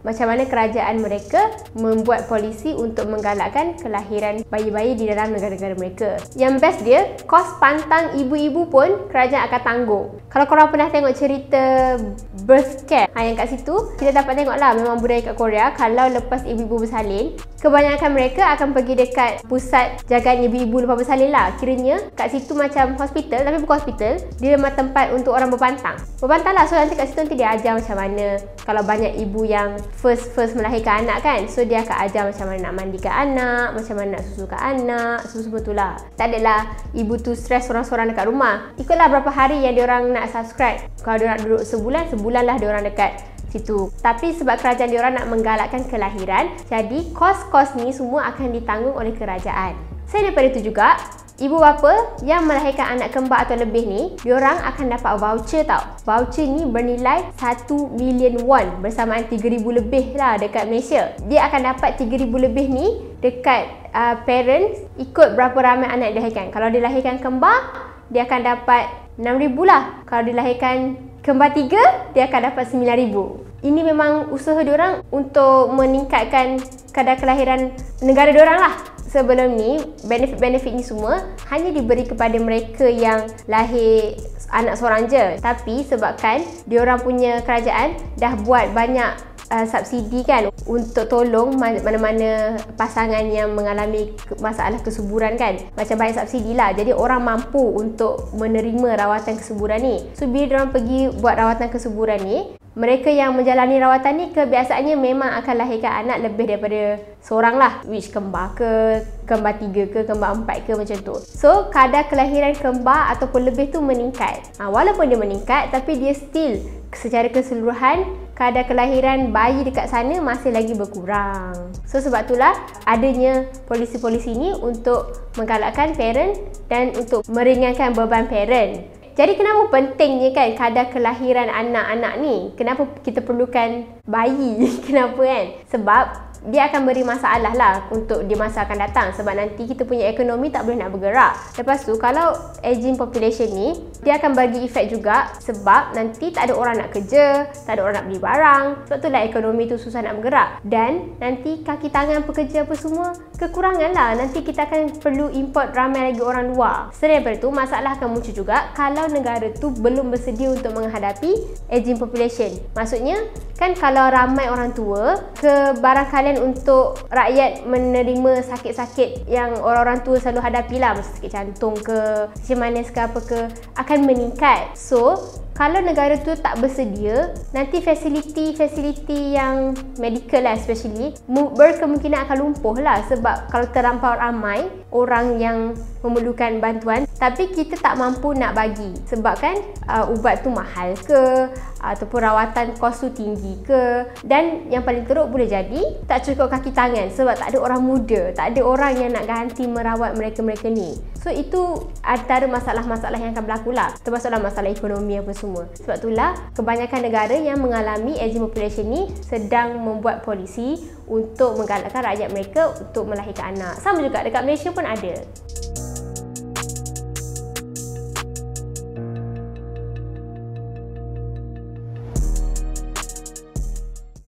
macam mana kerajaan mereka membuat polisi untuk menggalakkan kelahiran bayi-bayi di dalam negara-negara mereka. Yang best dia, kos pantang ibu-ibu pun kerajaan akan tanggung. Kalau korang pernah tengok cerita birth care, yang kat situ kita dapat tengok lah, memang budaya kat Korea, kalau lepas ibu-ibu bersalin, kebanyakan mereka akan pergi dekat pusat jagaan ibu-ibu lepas bersalin lah. Kiranya kat situ macam hospital, tapi bukan hospital, dia memang tempat untuk orang berpantang lah. So nanti kat situ nanti dia ajar macam mana, kalau banyak ibu yang first melahirkan anak kan, so dia akan ajar macam mana nak mandikan anak, macam mana nak susukan anak, semua tu lah. Tak adalah ibu tu stres sorang-sorang dekat rumah. Ikutlah berapa hari yang diorang nak subscribe. Kalau diorang nak duduk sebulan lah diorang dekat situ. Tapi sebab kerajaan diorang nak menggalakkan kelahiran, jadi kos-kos ni semua akan ditanggung oleh kerajaan. Selain daripada itu juga, ibu bapa yang melahirkan anak kembar atau lebih ni, diorang akan dapat voucher tau. Voucher ni bernilai 1 million won, bersamaan 3,000 lebih lah dekat Malaysia. Dia akan dapat 3,000 lebih ni dekat parents ikut berapa ramai anak dilahirkan. Kalau dilahirkan kembar, dia akan dapat 6,000 lah. Kalau dilahirkan kembar 3, dia akan dapat 9,000. Ini memang usaha diorang untuk meningkatkan kadar kelahiran negara diorang lah. Sebelum ni, benefit-benefit ni semua hanya diberi kepada mereka yang lahir anak seorang je. Tapi sebabkan diorang punya kerajaan dah buat banyak subsidi kan untuk tolong mana-mana pasangan yang mengalami masalah kesuburan kan. Macam banyak subsidi lah. Jadi orang mampu untuk menerima rawatan kesuburan ni. So bila diorang pergi buat rawatan kesuburan ni, mereka yang menjalani rawatan ni kebiasaannya memang akan lahirkan anak lebih daripada seorang lah. Which kembar ke, kembar 3 ke, kembar 4 ke, macam tu. So kadar kelahiran kembar ataupun lebih tu meningkat. Walaupun dia meningkat, tapi dia still secara keseluruhan kadar kelahiran bayi dekat sana masih lagi berkurang. So sebab itulah adanya polisi-polisi ni untuk menggalakkan parent dan untuk meringankan beban parent. Jadi kenapa pentingnya kan kadar kelahiran anak-anak ni? Kenapa kita perlukan bayi? Kenapa kan? Sebab dia akan beri masalah lah untuk di masa akan datang. Sebab nanti kita punya ekonomi tak boleh nak bergerak. Lepas tu kalau aging population ni, dia akan bagi efek juga. Sebab nanti tak ada orang nak kerja, tak ada orang nak beli barang. Sebab tu lah ekonomi tu susah nak bergerak. Dan nanti kaki tangan pekerja apa semua kekurangan lah. Nanti kita akan perlu import ramai lagi orang luar. Selain daripada tu, masalah akan muncul juga kalau negara tu belum bersedia untuk menghadapi aging population. Maksudnya kan kalau ramai orang tua, kebarangkalian untuk rakyat menerima sakit-sakit yang orang-orang tua selalu hadapi lah, macam sakit jantung ke, macam manis ke apa ke, akan meningkat. So kalau negara tu tak bersedia, nanti fasiliti yang medical lah especially berkemungkinan akan lumpuh lah. Sebab kalau terlampau ramai orang yang memerlukan bantuan tapi kita tak mampu nak bagi, sebab kan ubat tu mahal ke, ataupun rawatan kos tu tinggi ke, dan yang paling teruk boleh jadi tak cukup kaki tangan sebab tak ada orang muda, tak ada orang yang nak ganti merawat mereka-mereka ni. So itu antara masalah-masalah yang akan berlaku lah, termasuklah masalah ekonomi apa semua. Sebab itulah kebanyakan negara yang mengalami aging population ni sedang membuat polisi untuk menggalakkan rakyat mereka untuk melahirkan anak. Sama juga dekat Malaysia pun ada.